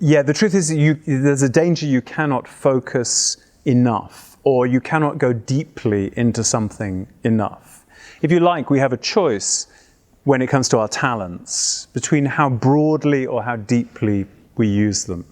Yeah, the truth is there's a danger you cannot focus enough, or you cannot go deeply into something enough. If you like, we have a choice when it comes to our talents between how broadly or how deeply we use them.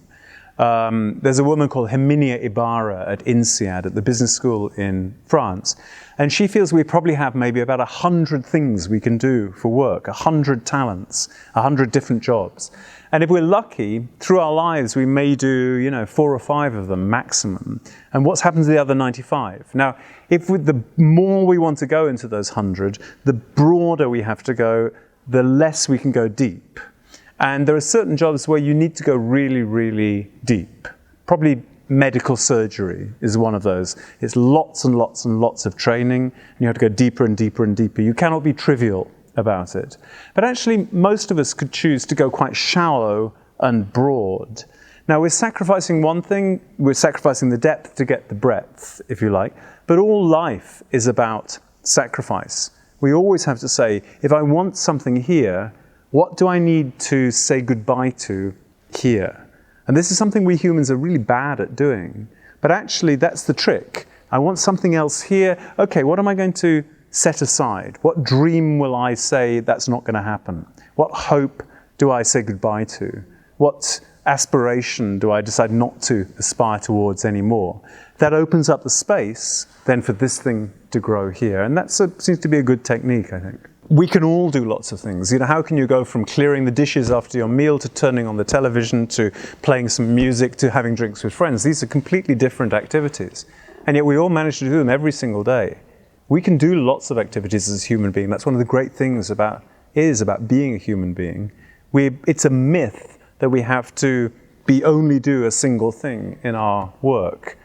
There's a woman called Herminia Ibarra at INSEAD, at the business school in France, and she feels we probably have maybe about 100 things we can do for work, 100 talents, 100 different jobs. And if we're lucky, through our lives, we may do, 4 or 5 of them maximum. And what's happened to the other 95? Now, the more we want to go into those 100, the broader we have to go, the less we can go deep. And there are certain jobs where you need to go really, really deep. Probably medical surgery is one of those. It's lots and lots and lots of training, and you have to go deeper and deeper and deeper. You cannot be trivial about it. But actually, most of us could choose to go quite shallow and broad. Now, we're sacrificing one thing, we're sacrificing the depth to get the breadth, if you like, but all life is about sacrifice. We always have to say, if I want something here, what do I need to say goodbye to here? And this is something we humans are really bad at doing. But actually, that's the trick. I want something else here. Okay, what am I going to set aside? What dream will I say that's not going to happen? What hope do I say goodbye to? What aspiration do I decide not to aspire towards anymore? That opens up the space then for this thing to grow here. And that seems to be a good technique, I think. We can all do lots of things. How can you go from clearing the dishes after your meal to turning on the television to playing some music to having drinks with friends? These are completely different activities. And yet we all manage to do them every single day. We can do lots of activities as a human being. That's one of the great things about being a human being. It's a myth that we have to only do a single thing in our work,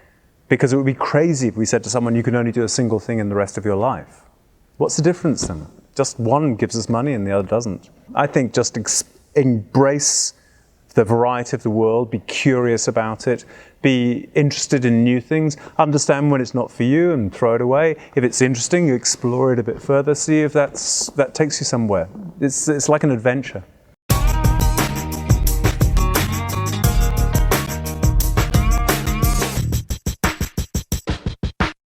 because it would be crazy if we said to someone, you can only do a single thing in the rest of your life. What's the difference then? Just one gives us money and the other doesn't. I think just embrace the variety of the world, be curious about it, be interested in new things, understand when it's not for you and throw it away. If it's interesting, you explore it a bit further, see if that takes you somewhere. It's like an adventure.